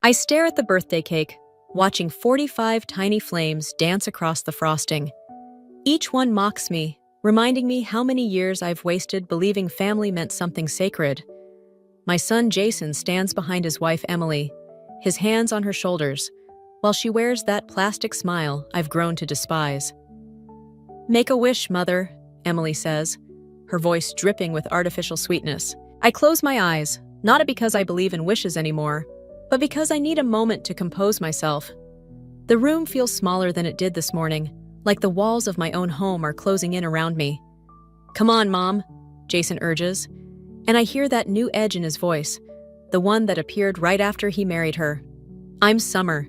I stare at the birthday cake, watching 45 tiny flames dance across the frosting. Each one mocks me, reminding me how many years I've wasted believing family meant something sacred. My son Jason stands behind his wife Emily, his hands on her shoulders, while she wears that plastic smile I've grown to despise. "Make a wish, Mother," Emily says, her voice dripping with artificial sweetness. I close my eyes, not because I believe in wishes anymore, but because I need a moment to compose myself. The room feels smaller than it did this morning, like the walls of my own home are closing in around me. "Come on, Mom," Jason urges, and I hear that new edge in his voice, the one that appeared right after he married her. I'm Summer,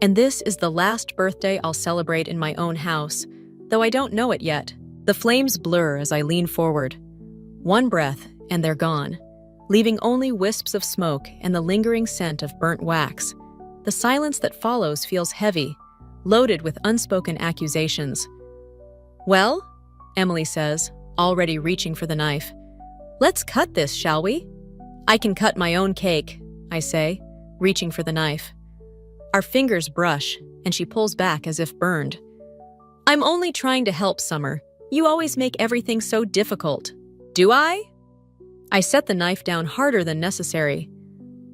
and this is the last birthday I'll celebrate in my own house, though I don't know it yet. The flames blur as I lean forward. One breath, and they're gone, leaving only wisps of smoke and the lingering scent of burnt wax. The silence that follows feels heavy, loaded with unspoken accusations. "Well," Emily says, already reaching for the knife, "let's cut this, shall we?" "I can cut my own cake," I say, reaching for the knife. Our fingers brush, and she pulls back as if burned. "I'm only trying to help, Summer. You always make everything so difficult." "Do I?" I set the knife down harder than necessary.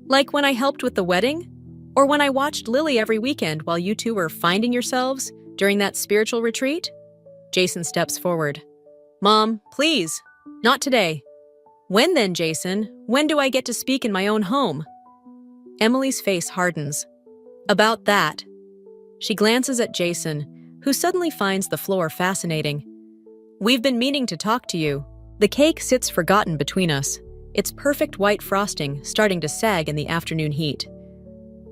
"Like when I helped with the wedding? Or when I watched Lily every weekend while you two were finding yourselves during that spiritual retreat?" Jason steps forward. "Mom, please, not today." "When then, Jason? When do I get to speak in my own home?" Emily's face hardens. "About that." She glances at Jason, who suddenly finds the floor fascinating. "We've been meaning to talk to you." The cake sits forgotten between us, its perfect white frosting starting to sag in the afternoon heat.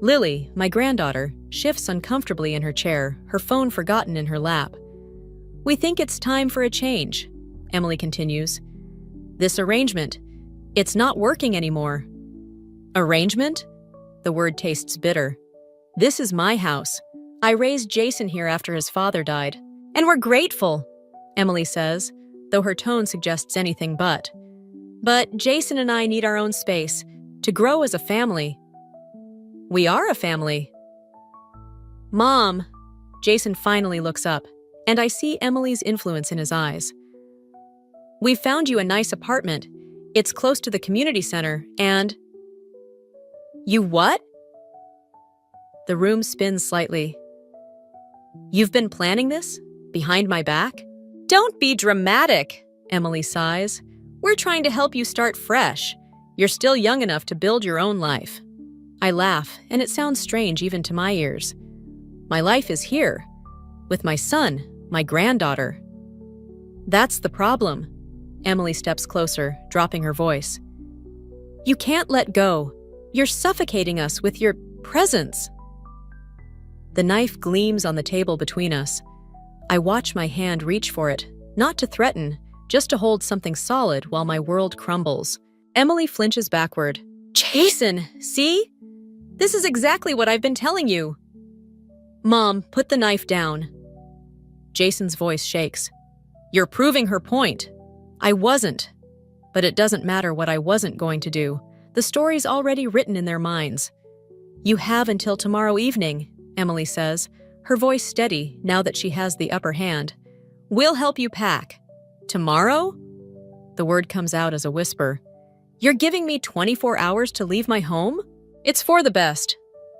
Lily, my granddaughter, shifts uncomfortably in her chair, her phone forgotten in her lap. "We think it's time for a change," Emily continues. "This arrangement, it's not working anymore." "Arrangement?" The word tastes bitter. "This is my house. I raised Jason here after his father died. And we're grateful," Emily says, though her tone suggests anything but. "But Jason and I need our own space, to grow as a family." "We are a family." "Mom," Jason finally looks up, and I see Emily's influence in his eyes. "We found you a nice apartment. It's close to the community center, and—" "You what?" The room spins slightly. "You've been planning this? Behind my back?" "Don't be dramatic," Emily sighs. "We're trying to help you start fresh. You're still young enough to build your own life." I laugh, and it sounds strange even to my ears. My life is here, with my son, my granddaughter. "That's the problem." Emily steps closer, dropping her voice. "You can't let go. You're suffocating us with your presence." The knife gleams on the table between us. I watch my hand reach for it, not to threaten, just to hold something solid while my world crumbles. Emily flinches backward. "Jason, see? This is exactly what I've been telling you." "Mom, put the knife down." Jason's voice shakes. "You're proving her point." I wasn't. But it doesn't matter what I wasn't going to do. The story's already written in their minds. "You have until tomorrow evening," Emily says, her voice steady now that she has the upper hand. "We'll help you pack." "Tomorrow?" The word comes out as a whisper. "You're giving me 24 hours to leave my home?" "It's for the best."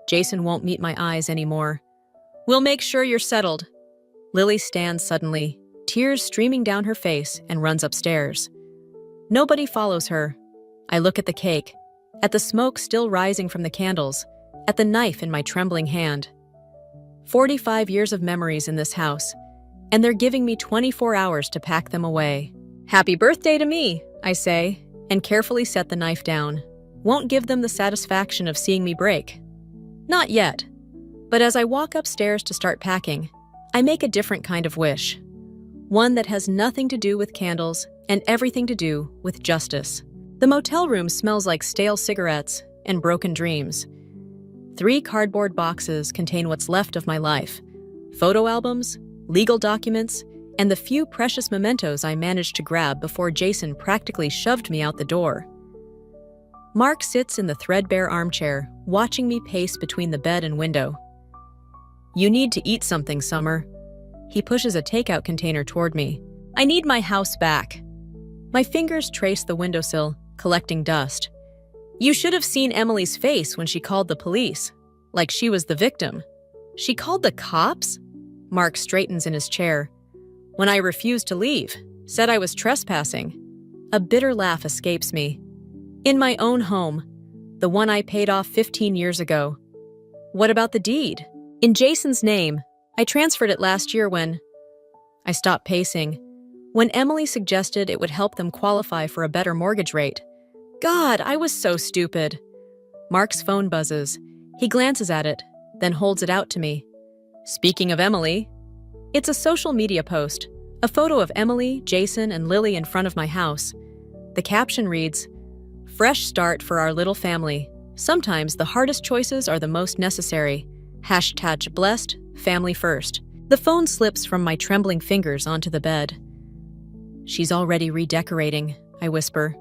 Jason won't meet my eyes anymore. "We'll make sure you're settled." Lily stands suddenly, tears streaming down her face, and runs upstairs. Nobody follows her. I look at the cake, at the smoke still rising from the candles, at the knife in my trembling hand. 45 years of memories in this house, and they're giving me 24 hours to pack them away. "Happy birthday to me," I say, and carefully set the knife down. Won't give them the satisfaction of seeing me break. Not yet. But as I walk upstairs to start packing, I make a different kind of wish. One that has nothing to do with candles and everything to do with justice. The motel room smells like stale cigarettes and broken dreams. 3 cardboard boxes contain what's left of my life. Photo albums, legal documents, and the few precious mementos I managed to grab before Jason practically shoved me out the door. Mark sits in the threadbare armchair, watching me pace between the bed and window. You need to eat something, Summer. He pushes a takeout container toward me. I need my house back. My fingers trace the windowsill, collecting dust. You should have seen Emily's face when she called the police, like she was the victim. She called the cops? Mark straightens in his chair. When I refused to leave, said I was trespassing. A bitter laugh escapes me. In my own home, the one I paid off 15 years ago. What about the deed? In Jason's name. I transferred it last year when... I stopped pacing. When Emily suggested it would help them qualify for a better mortgage rate. God, I was so stupid. Mark's phone buzzes. He glances at it, then holds it out to me. Speaking of Emily, it's a social media post, a photo of Emily, Jason, and Lily in front of my house. The caption reads, "Fresh start for our little family. Sometimes the hardest choices are the most necessary. Hashtag blessed, family first." The phone slips from my trembling fingers onto the bed. She's already redecorating, I whisper.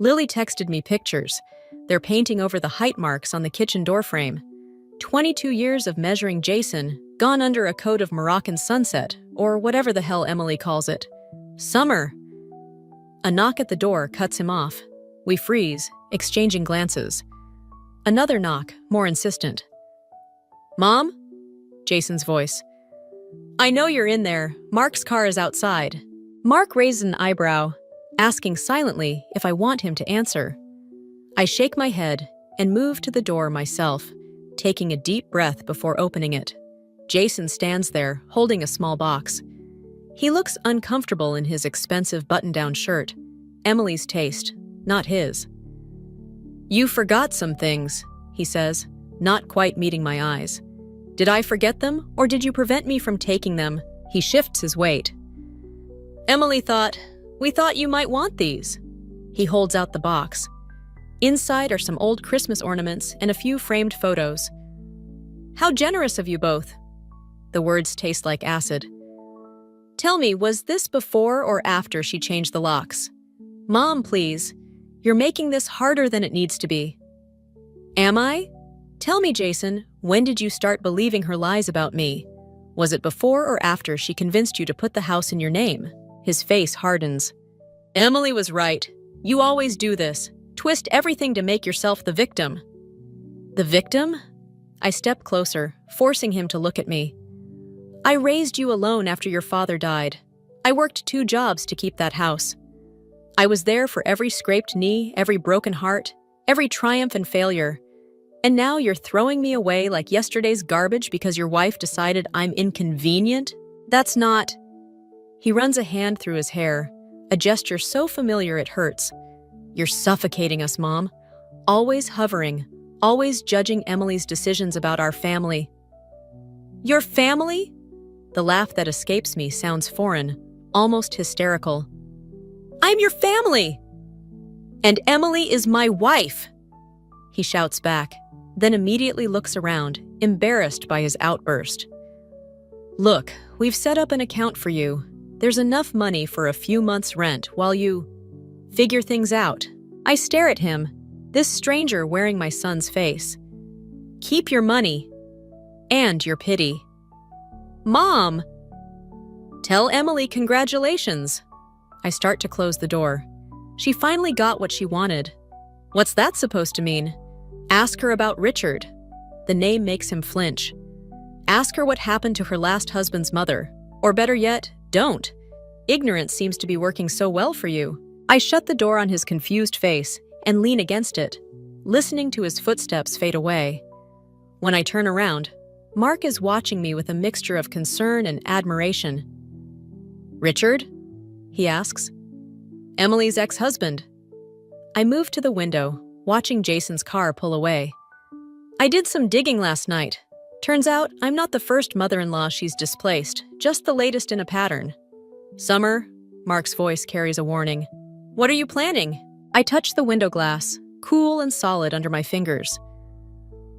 Lily texted me pictures. They're painting over the height marks on the kitchen doorframe. 22 years of measuring Jason, gone under a coat of Moroccan sunset, or whatever the hell Emily calls it. Summer! A knock at the door cuts him off. We freeze, exchanging glances. Another knock, more insistent. Mom? Jason's voice. I know you're in there. Mark's car is outside. Mark raises an eyebrow, asking silently if I want him to answer. I shake my head and move to the door myself, taking a deep breath before opening it. Jason stands there, holding a small box. He looks uncomfortable in his expensive button-down shirt. Emily's taste, not his. You forgot some things, he says, not quite meeting my eyes. Did I forget them, or did you prevent me from taking them? He shifts his weight. Emily we thought you might want these. He holds out the box. Inside are some old Christmas ornaments and a few framed photos. How generous of you both. The words taste like acid. Tell me, was this before or after she changed the locks? Mom, please. You're making this harder than it needs to be. Am I? Tell me, Jason, when did you start believing her lies about me? Was it before or after she convinced you to put the house in your name? His face hardens. Emily was right. You always do this. Twist everything to make yourself the victim. The victim? I step closer, forcing him to look at me. I raised you alone after your father died. I worked 2 jobs to keep that house. I was there for every scraped knee, every broken heart, every triumph and failure. And now you're throwing me away like yesterday's garbage because your wife decided I'm inconvenient? That's not... He runs a hand through his hair, a gesture so familiar it hurts. You're suffocating us, Mom. Always hovering, always judging Emily's decisions about our family. Your family? The laugh that escapes me sounds foreign, almost hysterical. I'm your family! And Emily is my wife! He shouts back, then immediately looks around, embarrassed by his outburst. Look, we've set up an account for you. There's enough money for a few months' rent while you figure things out. I stare at him, this stranger wearing my son's face. Keep your money. And your pity. Mom! Tell Emily congratulations. I start to close the door. She finally got what she wanted. What's that supposed to mean? Ask her about Richard. The name makes him flinch. Ask her what happened to her last husband's mother. Or better yet, don't. Ignorance seems to be working so well for you. I shut the door on his confused face and lean against it, listening to his footsteps fade away. When I turn around, Mark is watching me with a mixture of concern and admiration. Richard? He asks. Emily's ex-husband. I move to the window, watching Jason's car pull away. I did some digging last night. Turns out I'm not the first mother-in-law she's displaced, just the latest in a pattern. Summer, Mark's voice carries a warning. What are you planning? I touch the window glass, cool and solid under my fingers.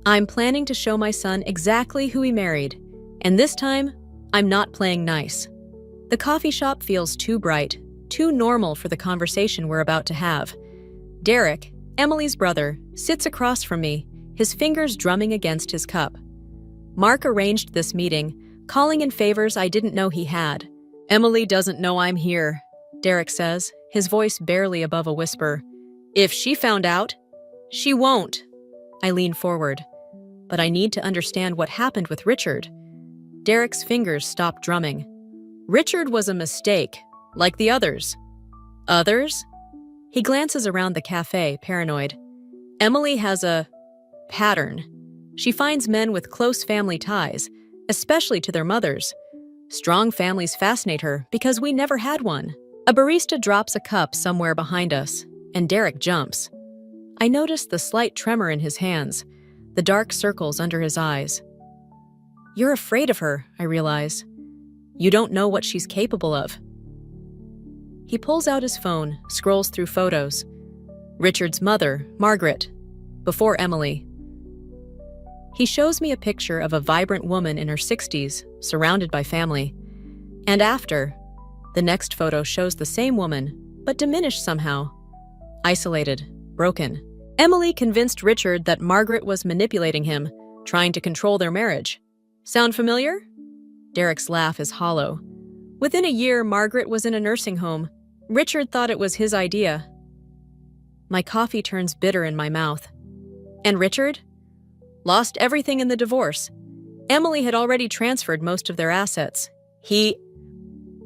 I'm planning to show my son exactly who he married, and this time, I'm not playing nice. The coffee shop feels too bright, too normal for the conversation we're about to have. Derek, Emily's brother, sits across from me, his fingers drumming against his cup. Mark arranged this meeting, calling in favors I didn't know he had. Emily doesn't know I'm here, Derek says, his voice barely above a whisper. If she found out, she won't. I lean forward, but I need to understand what happened with Richard. Derek's fingers stop drumming. Richard was a mistake, like the others. Others? He glances around the cafe, paranoid. Emily has a pattern. She finds men with close family ties, especially to their mothers. Strong families fascinate her because we never had one. A barista drops a cup somewhere behind us, and Derek jumps. I notice the slight tremor in his hands, the dark circles under his eyes. You're afraid of her, I realize. You don't know what she's capable of. He pulls out his phone, scrolls through photos. Richard's mother, Margaret, before Emily. He shows me a picture of a vibrant woman in her 60s, surrounded by family. And after, the next photo shows the same woman, but diminished somehow. Isolated, broken. Emily convinced Richard that Margaret was manipulating him, trying to control their marriage. Sound familiar? Derek's laugh is hollow. Within a year, Margaret was in a nursing home. Richard thought it was his idea. My coffee turns bitter in my mouth. And Richard? Lost everything in the divorce. Emily had already transferred most of their assets.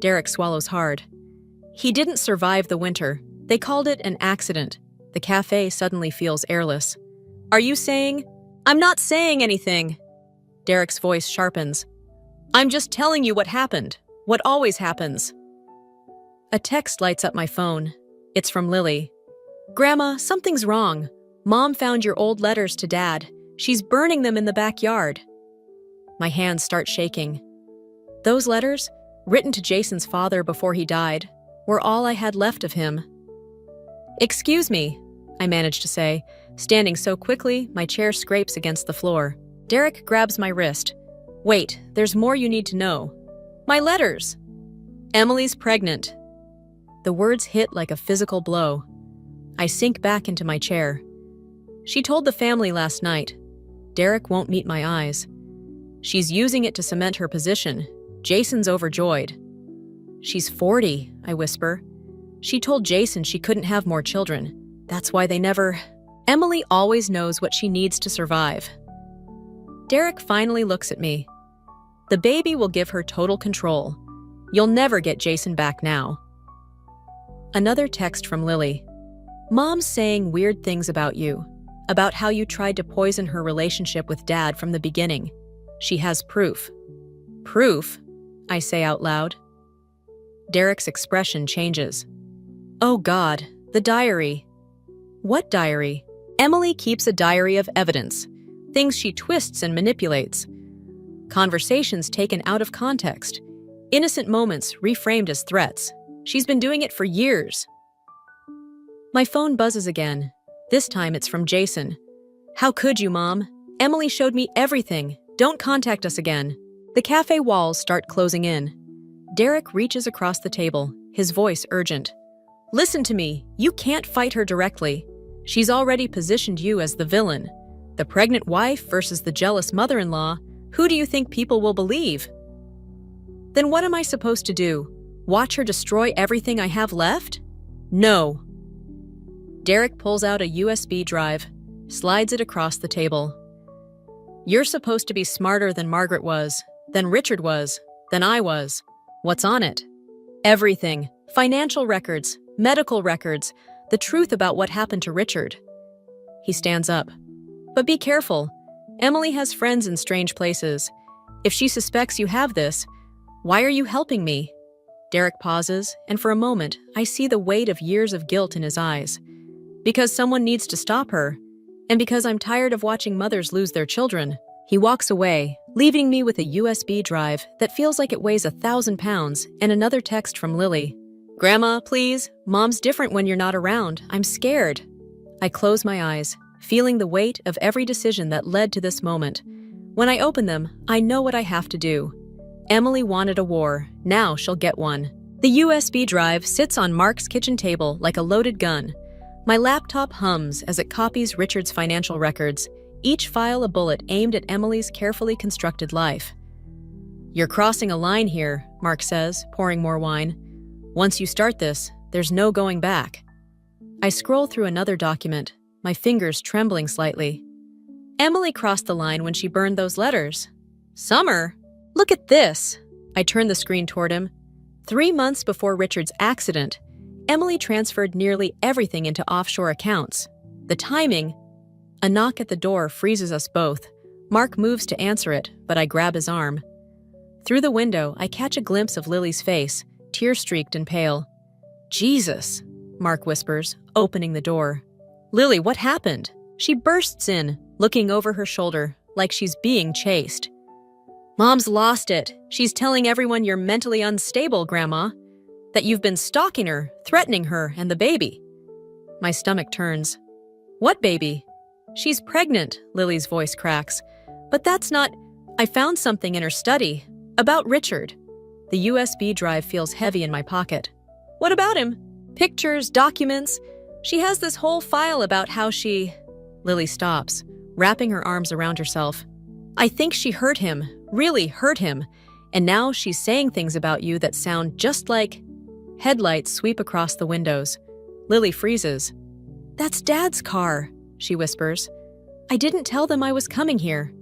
Derek swallows hard. He didn't survive the winter. They called it an accident. The cafe suddenly feels airless. Are you saying? I'm not saying anything. Derek's voice sharpens. I'm just telling you what happened. What always happens. A text lights up my phone. It's from Lily. Grandma, something's wrong. Mom found your old letters to Dad. She's burning them in the backyard. My hands start shaking. Those letters, written to Jason's father before he died, were all I had left of him. Excuse me, I manage to say, standing so quickly my chair scrapes against the floor. Derek grabs my wrist. Wait, there's more you need to know. My letters. Emily's pregnant. The words hit like a physical blow. I sink back into my chair. She told the family last night. Derek won't meet my eyes. She's using it to cement her position. Jason's overjoyed. She's 40, I whisper. She told Jason she couldn't have more children. That's why they never... Emily always knows what she needs to survive. Derek finally looks at me. The baby will give her total control. You'll never get Jason back now. Another text from Lily. Mom's saying weird things about you, about how you tried to poison her relationship with Dad from the beginning. She has proof. Proof? I say out loud. Derek's expression changes. Oh God, the diary. What diary? Emily keeps a diary of evidence, things she twists and manipulates. Conversations taken out of context, innocent moments reframed as threats. She's been doing it for years. My phone buzzes again. This time it's from Jason. How could you, Mom? Emily showed me everything. Don't contact us again. The cafe walls start closing in. Derek reaches across the table, his voice urgent. Listen to me. You can't fight her directly. She's already positioned you as the villain. The pregnant wife versus the jealous mother-in-law. Who do you think people will believe? Then what am I supposed to do? Watch her destroy everything I have left? No. Derek pulls out a USB drive, slides it across the table. You're supposed to be smarter than Margaret was, than Richard was, than I was. What's on it? Everything. Financial records, medical records, the truth about what happened to Richard. He stands up. But be careful. Emily has friends in strange places. If she suspects you have this, why are you helping me? Derek pauses, and for a moment, I see the weight of years of guilt in his eyes. Because someone needs to stop her, and because I'm tired of watching mothers lose their children. He walks away, leaving me with a USB drive that feels like it weighs 1,000 pounds and another text from Lily. Grandma, please. Mom's different when you're not around. I'm scared. I close my eyes, feeling the weight of every decision that led to this moment. When I open them, I know what I have to do. Emily wanted a war. Now she'll get one. The USB drive sits on Mark's kitchen table like a loaded gun. My laptop hums as it copies Richard's financial records, each file a bullet aimed at Emily's carefully constructed life. "You're crossing a line here," Mark says, pouring more wine. "Once you start this, there's no going back." I scroll through another document, my fingers trembling slightly. Emily crossed the line when she burned those letters. "Summer? Look at this!" I turn the screen toward him. 3 months before Richard's accident, Emily transferred nearly everything into offshore accounts. The timing— A knock at the door freezes us both. Mark moves to answer it, but I grab his arm. Through the window, I catch a glimpse of Lily's face, tear-streaked and pale. "Jesus," Mark whispers, opening the door. "Lily, what happened?" She bursts in, looking over her shoulder, like she's being chased. "Mom's lost it. She's telling everyone you're mentally unstable, Grandma. That you've been stalking her, threatening her and the baby." My stomach turns. "What baby?" "She's pregnant," Lily's voice cracks. "But that's not— I found something in her study. About Richard." The USB drive feels heavy in my pocket. "What about him?" "Pictures, documents. She has this whole file about how she—" Lily stops, wrapping her arms around herself. "I think she hurt him, really hurt him, and now she's saying things about you that sound just like—" Headlights sweep across the windows. Lily freezes. "That's Dad's car," she whispers. "I didn't tell them I was coming here."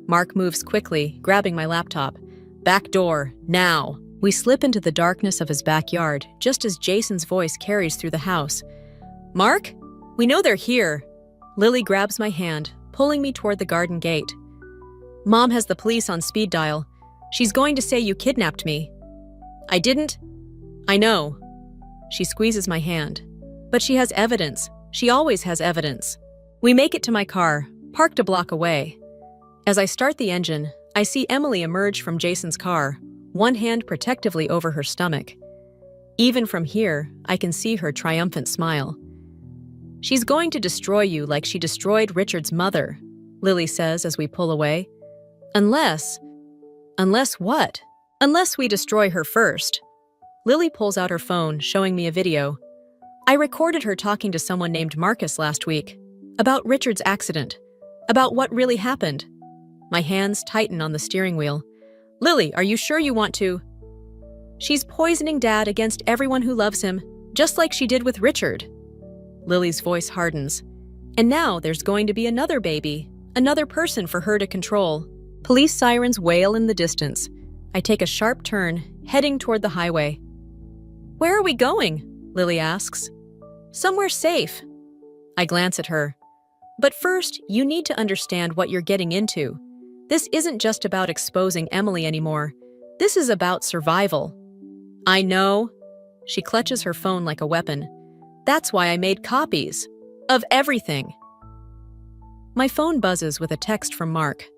Mark moves quickly, grabbing my laptop. "Back door, now." We slip into the darkness of his backyard, just as Jason's voice carries through the house. "Mark? We know they're here." Lily grabs my hand, pulling me toward the garden gate. "Mom has the police on speed dial. She's going to say you kidnapped me." "I didn't." "I know." She squeezes my hand. "But she has evidence. She always has evidence." We make it to my car, parked a block away. As I start the engine, I see Emily emerge from Jason's car, one hand protectively over her stomach. Even from here, I can see her triumphant smile. "She's going to destroy you like she destroyed Richard's mother," Lily says as we pull away. Unless what? Unless we destroy her first." Lily pulls out her phone, showing me a video. "I recorded her talking to someone named Marcus last week. About Richard's accident. About what really happened." My hands tighten on the steering wheel. "Lily, are you sure you want to?" "She's poisoning Dad against everyone who loves him, just like she did with Richard." Lily's voice hardens. "And now there's going to be another baby, another person for her to control." Police sirens wail in the distance. I take a sharp turn, heading toward the highway. "Where are we going?" Lily asks. "Somewhere safe." I glance at her. "But first, you need to understand what you're getting into. This isn't just about exposing Emily anymore. This is about survival." "I know." She clutches her phone like a weapon. "That's why I made copies. Of everything." My phone buzzes with a text from Mark.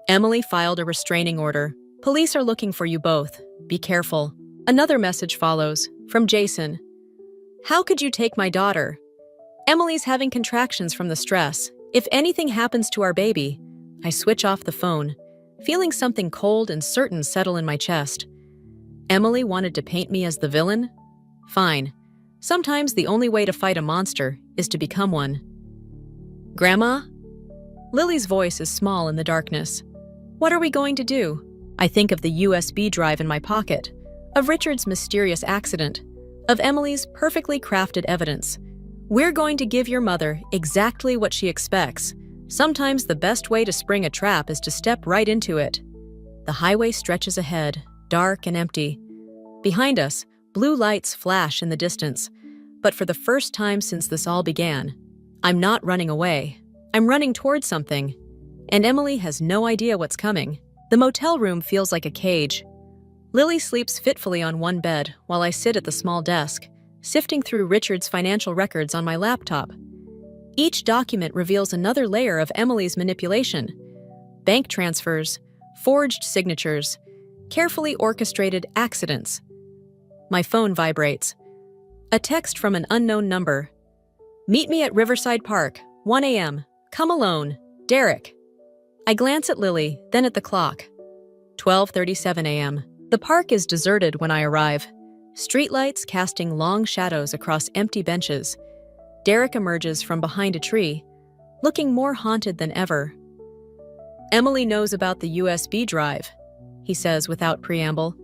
"Emily filed a restraining order. Police are looking for you both. Be careful." Another message follows, from Jason. "How could you take my daughter? Emily's having contractions from the stress. If anything happens to our baby—" I switch off the phone, feeling something cold and certain settle in my chest. Emily wanted to paint me as the villain? Fine. Sometimes the only way to fight a monster is to become one. "Grandma?" Lily's voice is small in the darkness. "What are we going to do?" I think of the USB drive in my pocket, of Richard's mysterious accident, of Emily's perfectly crafted evidence. "We're going to give your mother exactly what she expects. Sometimes the best way to spring a trap is to step right into it." The highway stretches ahead, dark and empty. Behind us, blue lights flash in the distance. But for the first time since this all began, I'm not running away. I'm running towards something. And Emily has no idea what's coming. The motel room feels like a cage. Lily sleeps fitfully on one bed while I sit at the small desk, sifting through Richard's financial records on my laptop. Each document reveals another layer of Emily's manipulation. Bank transfers, forged signatures, carefully orchestrated accidents. My phone vibrates. A text from an unknown number. "Meet me at Riverside Park, 1 a.m. Come alone. Derek." I glance at Lily, then at the clock. 12:37 a.m. The park is deserted when I arrive. Streetlights casting long shadows across empty benches. Derek emerges from behind a tree, looking more haunted than ever. Emily knows about the USB drive, he says without preamble.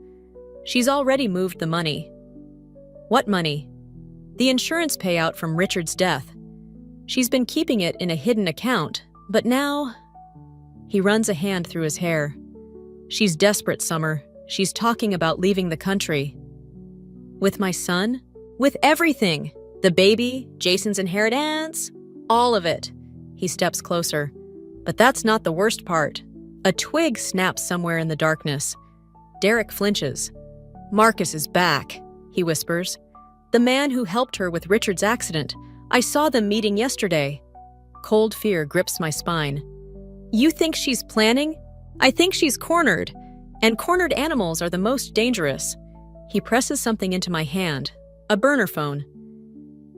She's already moved the money. What money? The insurance payout from Richard's death. She's been keeping it in a hidden account, but now… He runs a hand through his hair. She's desperate, Summer. She's talking about leaving the country. With my son? With everything. The baby, Jason's inheritance, all of it. He steps closer. But that's not the worst part. A twig snaps somewhere in the darkness. Derek flinches. Marcus is back, he whispers. The man who helped her with Richard's accident. I saw them meeting yesterday. Cold fear grips my spine. You think she's planning? I think she's cornered. And cornered animals are the most dangerous. He presses something into my hand. A burner phone.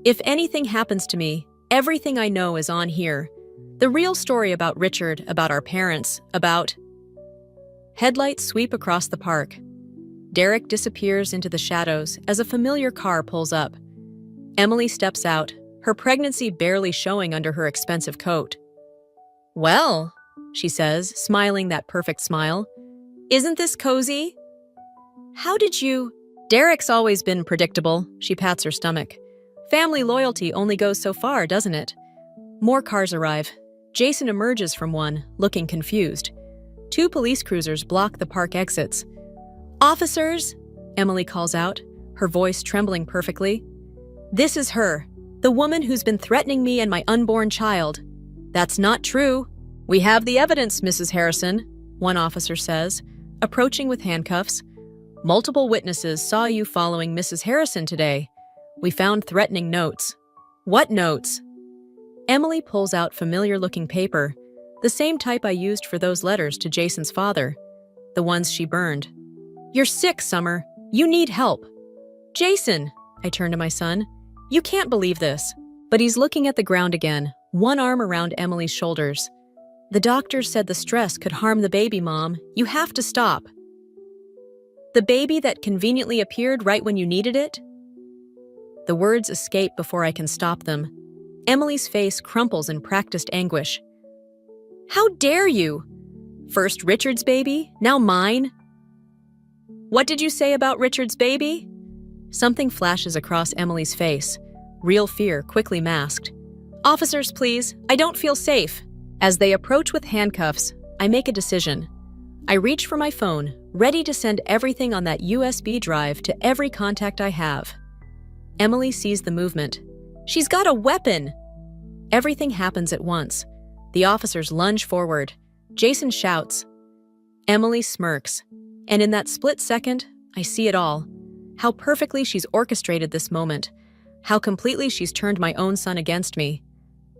If anything happens to me, everything I know is on here. The real story about Richard, about our parents, about… Headlights sweep across the park. Derek disappears into the shadows as a familiar car pulls up. Emily steps out, her pregnancy barely showing under her expensive coat. Well, she says, smiling that perfect smile. Isn't this cozy? How did you… Derek's always been predictable, she pats her stomach. Family loyalty only goes so far, doesn't it? More cars arrive. Jason emerges from one, looking confused. 2 police cruisers block the park exits. Officers, Emily calls out, her voice trembling perfectly. This is her, the woman who's been threatening me and my unborn child. That's not true. We have the evidence, Mrs. Harrison, one officer says, approaching with handcuffs. Multiple witnesses saw you following Mrs. Harrison today. We found threatening notes. What notes? Emily pulls out familiar-looking paper, the same type I used for those letters to Jason's father, the ones she burned. You're sick, Summer. You need help. Jason, I turn to my son. You can't believe this. But he's looking at the ground again, one arm around Emily's shoulders. The doctors said the stress could harm the baby, Mom. You have to stop. The baby that conveniently appeared right when you needed it? The words escape before I can stop them. Emily's face crumples in practiced anguish. How dare you? First Richard's baby, now mine. What did you say about Richard's baby? Something flashes across Emily's face, real fear quickly masked. Officers, please, I don't feel safe. As they approach with handcuffs, I make a decision. I reach for my phone, ready to send everything on that USB drive to every contact I have. Emily sees the movement. She's got a weapon! Everything happens at once. The officers lunge forward. Jason shouts. Emily smirks. And in that split second, I see it all. How perfectly she's orchestrated this moment. How completely she's turned my own son against me.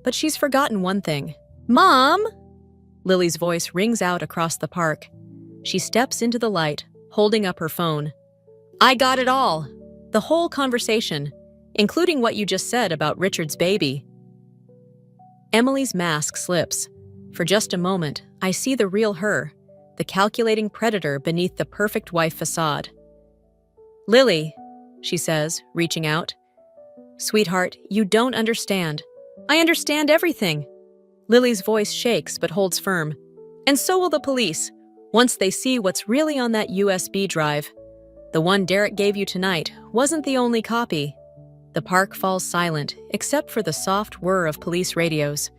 But she's forgotten one thing. Mom! Lily's voice rings out across the park. She steps into the light, holding up her phone. I got it all. The whole conversation, including what you just said about Richard's baby. Emily's mask slips. For just a moment, I see the real her, the calculating predator beneath the perfect wife facade. Lily, she says, reaching out. Sweetheart, you don't understand. I understand everything. Lily's voice shakes but holds firm. And so will the police, once they see what's really on that USB drive. The one Derek gave you tonight wasn't the only copy. The park falls silent, except for the soft whir of police radios.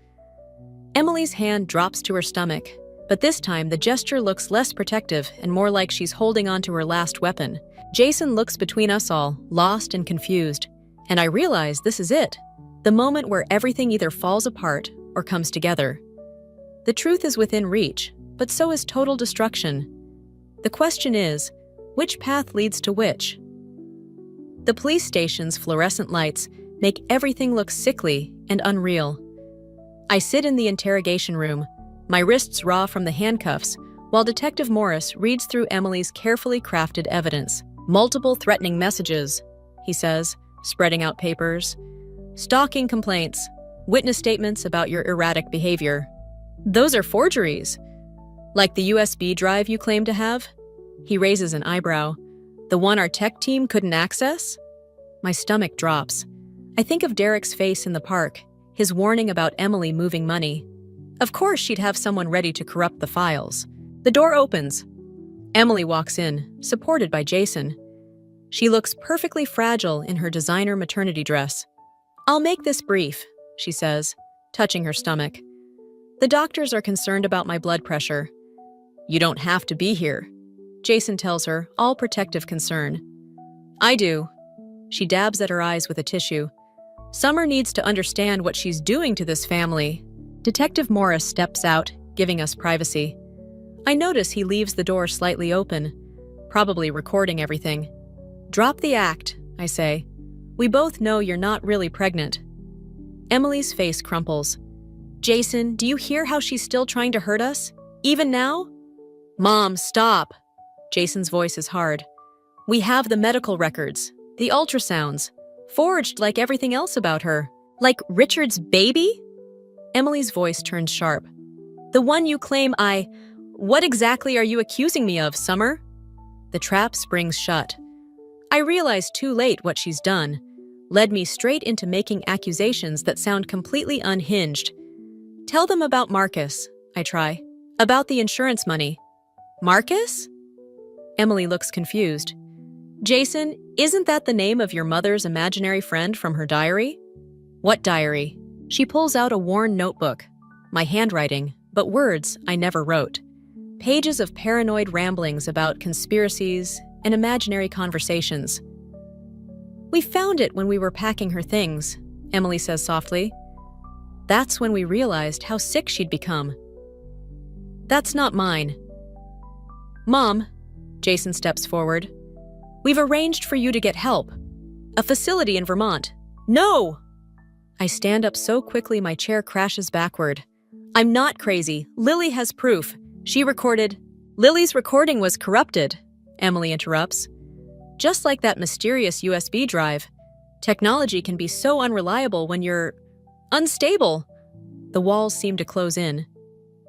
Emily's hand drops to her stomach, but this time the gesture looks less protective and more like she's holding on to her last weapon. Jason looks between us all, lost and confused, and I realize this is it, the moment where everything either falls apart or comes together. The truth is within reach, but so is total destruction. The question is, which path leads to which? The police station's fluorescent lights make everything look sickly and unreal. I sit in the interrogation room, my wrists raw from the handcuffs, while Detective Morris reads through Emily's carefully crafted evidence. Multiple threatening messages, he says, spreading out papers. Stalking complaints, witness statements about your erratic behavior. Those are forgeries. Like the USB drive you claim to have? He raises an eyebrow. The one our tech team couldn't access? My stomach drops. I think of Derek's face in the park, his warning about Emily moving money. Of course she'd have someone ready to corrupt the files. The door opens. Emily walks in, supported by Jason. She looks perfectly fragile in her designer maternity dress. "I'll make this brief," she says, touching her stomach. "The doctors are concerned about my blood pressure." "You don't have to be here," Jason tells her, all protective concern. "I do." She dabs at her eyes with a tissue. "Summer needs to understand what she's doing to this family." Detective Morris steps out, giving us privacy. I notice he leaves the door slightly open, probably recording everything. "Drop the act," I say. "We both know you're not really pregnant." Emily's face crumples. "Jason, do you hear how she's still trying to hurt us? Even now?" "Mom, stop." Jason's voice is hard. "We have the medical records, the ultrasounds, forged like everything else about her. Like Richard's baby?" Emily's voice turns sharp. "The one you claim What exactly are you accusing me of, Summer?" The trap springs shut. I realize too late what she's done. Led me straight into making accusations that sound completely unhinged. "Tell them about Marcus," I try. "About the insurance money." "Marcus?" Emily looks confused. "Jason, isn't that the name of your mother's imaginary friend from her diary?" "What diary?" She pulls out a worn notebook. My handwriting, but words I never wrote. Pages of paranoid ramblings about conspiracies and imaginary conversations. "We found it when we were packing her things," Emily says softly. "That's when we realized how sick she'd become." "That's not mine." "Mom," Jason steps forward, "we've arranged for you to get help. A facility in Vermont." "No!" I stand up so quickly my chair crashes backward. "I'm not crazy. Lily has proof. She recorded." "Lily's recording was corrupted," Emily interrupts. "Just like that mysterious USB drive. Technology can be so unreliable when you're unstable." The walls seem to close in.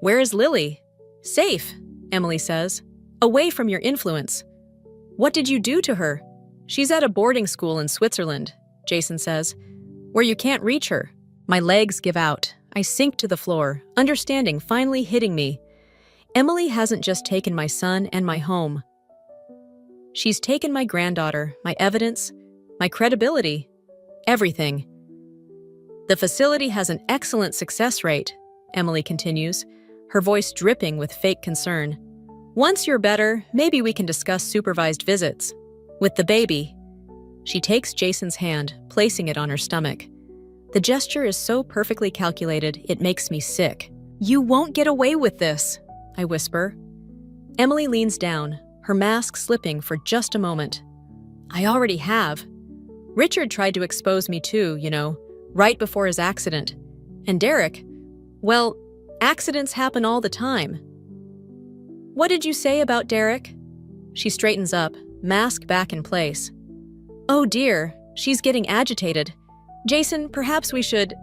"Where is Lily?" "Safe," Emily says. "Away from your influence." "What did you do to her?" "She's at a boarding school in Switzerland," Jason says, "where you can't reach her." My legs give out. I sink to the floor, understanding finally hitting me. Emily hasn't just taken my son and my home. She's taken my granddaughter, my evidence, my credibility, everything. "The facility has an excellent success rate," Emily continues, her voice dripping with fake concern. "Once you're better, maybe we can discuss supervised visits. With the baby." She takes Jason's hand, placing it on her stomach. The gesture is so perfectly calculated, it makes me sick. "You won't get away with this," I whisper. Emily leans down, her mask slipping for just a moment. "I already have. Richard tried to expose me too, right before his accident. And Derek, well, accidents happen all the time." "What did you say about Derek?" She straightens up, mask back in place. "Oh dear, she's getting agitated. Jason, perhaps we should—"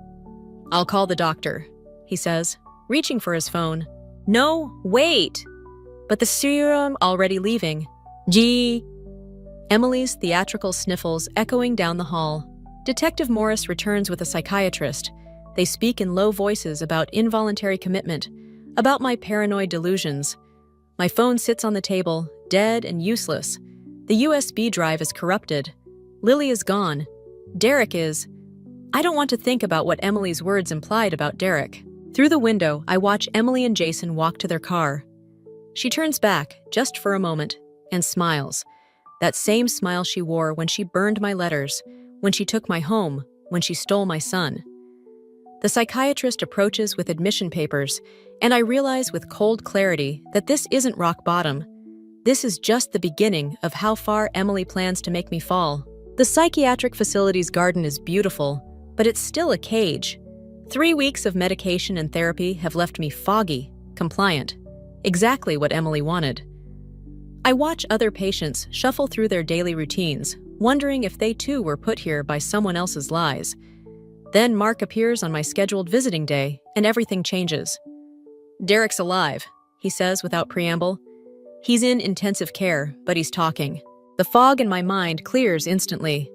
"I'll call the doctor," he says, reaching for his phone. "No, wait!" But the serum already leaving. Gee. Emily's theatrical sniffles echoing down the hall. Detective Morris returns with a psychiatrist. They speak in low voices about involuntary commitment, about my paranoid delusions. My phone sits on the table, dead and useless. The USB drive is corrupted. Lily is gone. Derek is... I don't want to think about what Emily's words implied about Derek. Through the window, I watch Emily and Jason walk to their car. She turns back, just for a moment, and smiles. That same smile she wore when she burned my letters, when she took my home, when she stole my son. The psychiatrist approaches with admission papers, and I realize with cold clarity that this isn't rock bottom. This is just the beginning of how far Emily plans to make me fall. The psychiatric facility's garden is beautiful, but it's still a cage. 3 weeks of medication and therapy have left me foggy, compliant. Exactly what Emily wanted. I watch other patients shuffle through their daily routines, wondering if they too were put here by someone else's lies. Then Mark appears on my scheduled visiting day, and everything changes. "Derek's alive," he says without preamble. He's in intensive care, but he's talking. The fog in my mind clears instantly.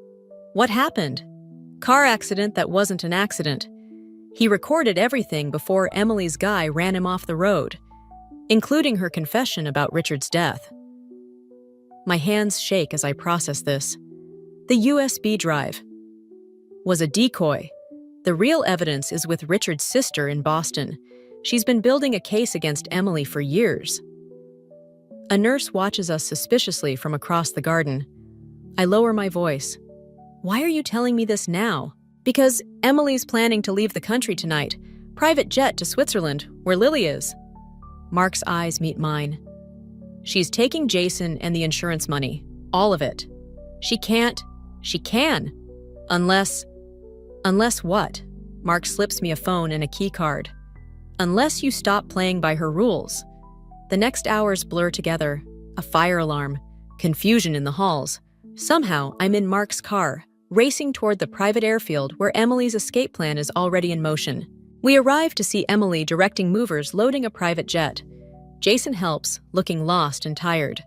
What happened? Car accident that wasn't an accident. He recorded everything before Emily's guy ran him off the road, including her confession about Richard's death. My hands shake as I process this. The USB drive was a decoy. The real evidence is with Richard's sister in Boston. She's been building a case against Emily for years. A nurse watches us suspiciously from across the garden. I lower my voice. Why are you telling me this now? Because Emily's planning to leave the country tonight. Private jet to Switzerland, where Lily is. Mark's eyes meet mine. She's taking Jason and the insurance money. All of it. She can't. She can. Unless what? Mark slips me a phone and a key card. Unless you stop playing by her rules. The next hours blur together. A fire alarm. Confusion in the halls. Somehow, I'm in Mark's car, racing toward the private airfield where Emily's escape plan is already in motion. We arrive to see Emily directing movers loading a private jet. Jason helps, looking lost and tired.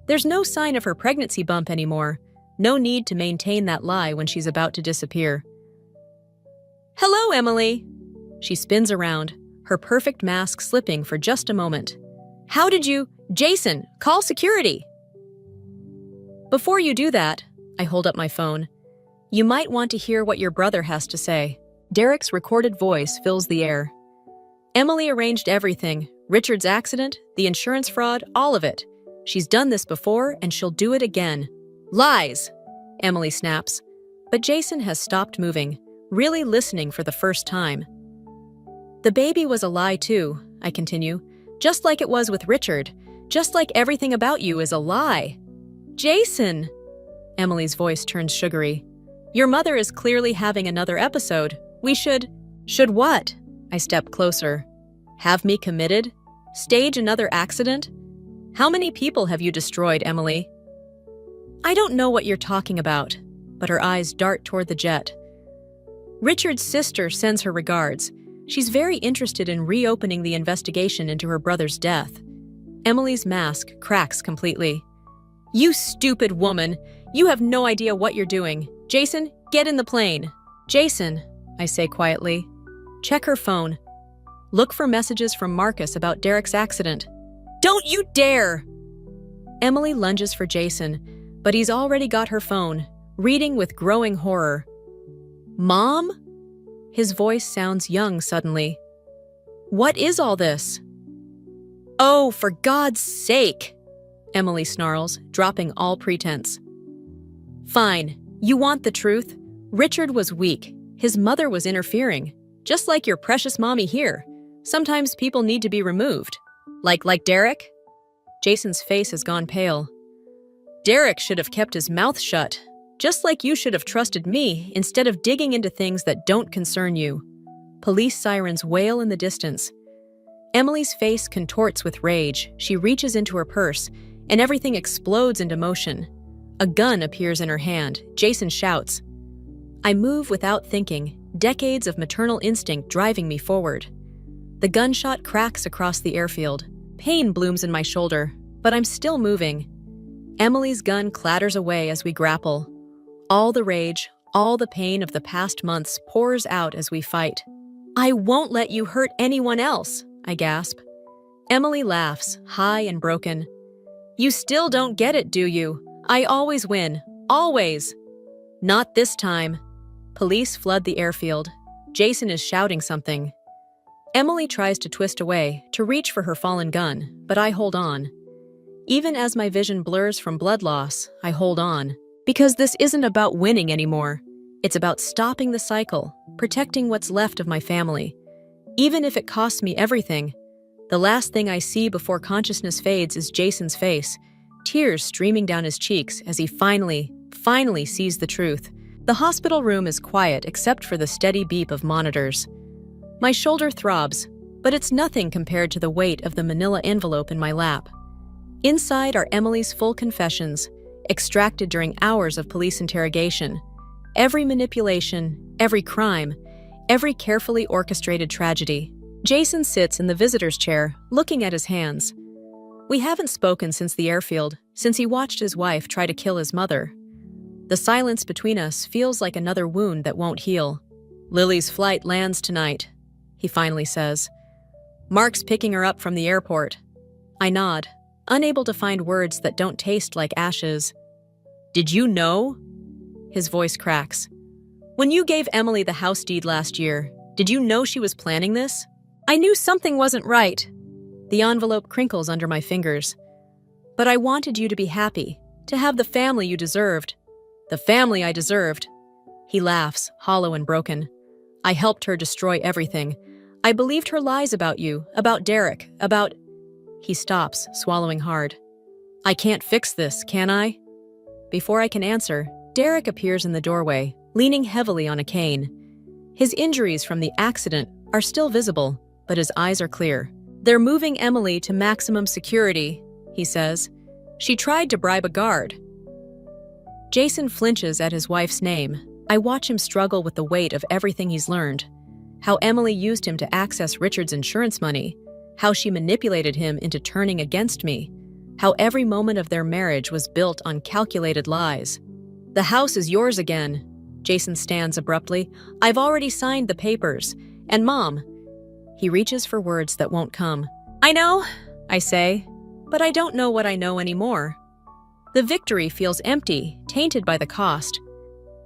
There's no sign of her pregnancy bump anymore. No need to maintain that lie when she's about to disappear. Hello, Emily. She spins around, her perfect mask slipping for just a moment. How did you— Jason, call security! Before you do that, I hold up my phone. You might want to hear what your brother has to say. Derek's recorded voice fills the air. Emily arranged everything. Richard's accident, the insurance fraud, all of it. She's done this before, and she'll do it again. Lies! Emily snaps. But Jason has stopped moving, really listening for the first time. The baby was a lie too, I continue. Just like it was with Richard. Just like everything about you is a lie. Jason! Emily's voice turns sugary. Your mother is clearly having another episode. We should— Should what? I step closer. Have me committed? Stage another accident? How many people have you destroyed, Emily? I don't know what you're talking about, but her eyes dart toward the jet. Richard's sister sends her regards. She's very interested in reopening the investigation into her brother's death. Emily's mask cracks completely. You stupid woman! You have no idea what you're doing. Jason, get in the plane. Jason, I say quietly. Check her phone. Look for messages from Marcus about Derek's accident. Don't you dare! Emily lunges for Jason, but he's already got her phone, reading with growing horror. Mom? His voice sounds young suddenly. What is all this? Oh, for God's sake! Emily snarls, dropping all pretense. Fine. You want the truth? Richard was weak. His mother was interfering. Just like your precious mommy here. Sometimes people need to be removed. Like Derek? Jason's face has gone pale. Derek should have kept his mouth shut. Just like you should have trusted me instead of digging into things that don't concern you. Police sirens wail in the distance. Emily's face contorts with rage. She reaches into her purse, and everything explodes into motion. A gun appears in her hand. Jason shouts. I move without thinking, decades of maternal instinct driving me forward. The gunshot cracks across the airfield. Pain blooms in my shoulder, but I'm still moving. Emily's gun clatters away as we grapple. All the rage, all the pain of the past months pours out as we fight. I won't let you hurt anyone else, I gasp. Emily laughs, high and broken. You still don't get it, do you? I always win. Always. Not this time. Police flood the airfield. Jason is shouting something. Emily tries to twist away, to reach for her fallen gun, but I hold on. Even as my vision blurs from blood loss, I hold on. Because this isn't about winning anymore. It's about stopping the cycle, protecting what's left of my family. Even if it costs me everything. The last thing I see before consciousness fades is Jason's face, tears streaming down his cheeks as he finally sees the truth. The hospital room is quiet except for the steady beep of monitors. My shoulder throbs, but it's nothing compared to the weight of the manila envelope in my lap. Inside are Emily's full confessions, extracted during hours of police interrogation. Every manipulation, every crime, every carefully orchestrated tragedy. Jason sits in the visitor's chair, looking at his hands. We haven't spoken since the airfield, since he watched his wife try to kill his mother. The silence between us feels like another wound that won't heal. Lily's flight lands tonight, he finally says. Mark's picking her up from the airport. I nod, unable to find words that don't taste like ashes. Did you know? His voice cracks. When you gave Emily the house deed last year, did you know she was planning this? I knew something wasn't right. The envelope crinkles under my fingers. But I wanted you to be happy, to have the family you deserved. The family I deserved. He laughs, hollow and broken. I helped her destroy everything. I believed her lies about you, about Derek, about... He stops, swallowing hard. I can't fix this, can I? Before I can answer, Derek appears in the doorway, leaning heavily on a cane. His injuries from the accident are still visible, but his eyes are clear. They're moving Emily to maximum security, he says. She tried to bribe a guard. Jason flinches at his wife's name. I watch him struggle with the weight of everything he's learned. How Emily used him to access Richard's insurance money. How she manipulated him into turning against me. How every moment of their marriage was built on calculated lies. The house is yours again. Jason stands abruptly. I've already signed the papers. And Mom. He reaches for words that won't come. I know, I say, but I don't know what I know anymore. The victory feels empty, tainted by the cost.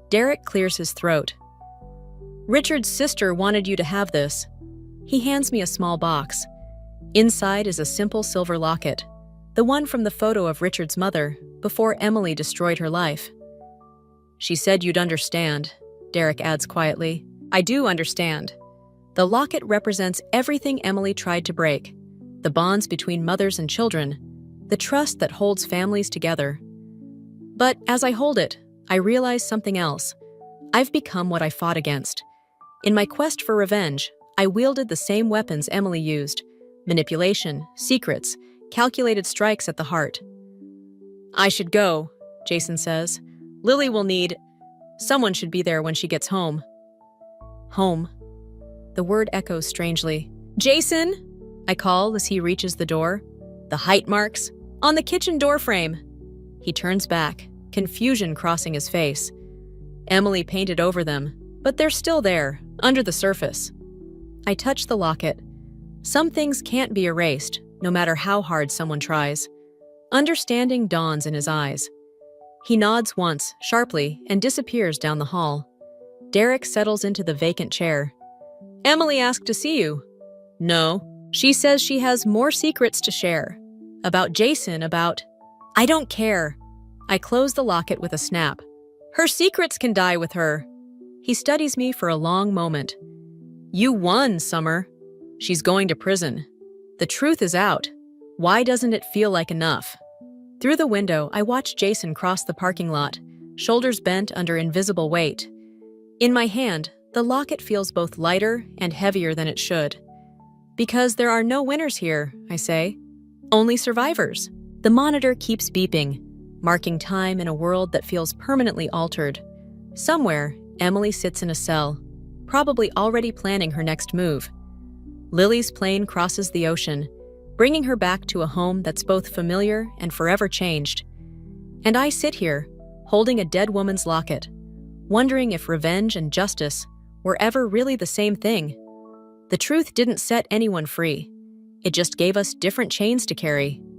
Derek clears his throat. Richard's sister wanted you to have this. He hands me a small box. Inside is a simple silver locket, the one from the photo of Richard's mother, before Emily destroyed her life. She said you'd understand, Derek adds quietly. I do understand. The locket represents everything Emily tried to break. The bonds between mothers and children. The trust that holds families together. But as I hold it, I realize something else. I've become what I fought against. In my quest for revenge, I wielded the same weapons Emily used. Manipulation, secrets, calculated strikes at the heart. I should go, Jason says. Lily will need... Someone should be there when she gets home. Home. The word echoes strangely. Jason! I call as he reaches the door. The height marks. On the kitchen door frame. He turns back, confusion crossing his face. Emily painted over them, but they're still there, under the surface. I touch the locket. Some things can't be erased, no matter how hard someone tries. Understanding dawns in his eyes. He nods once, sharply, and disappears down the hall. Derek settles into the vacant chair. Emily asked to see you. No. She says she has more secrets to share. About Jason, about... I don't care. I close the locket with a snap. Her secrets can die with her. He studies me for a long moment. You won, Summer. She's going to prison. The truth is out. Why doesn't it feel like enough? Through the window, I watch Jason cross the parking lot, shoulders bent under invisible weight. In my hand, the locket feels both lighter and heavier than it should. Because there are no winners here, I say. Only survivors. The monitor keeps beeping, marking time in a world that feels permanently altered. Somewhere, Emily sits in a cell, probably already planning her next move. Lily's plane crosses the ocean, bringing her back to a home that's both familiar and forever changed. And I sit here, holding a dead woman's locket, wondering if revenge and justice were ever really the same thing. The truth didn't set anyone free. It just gave us different chains to carry.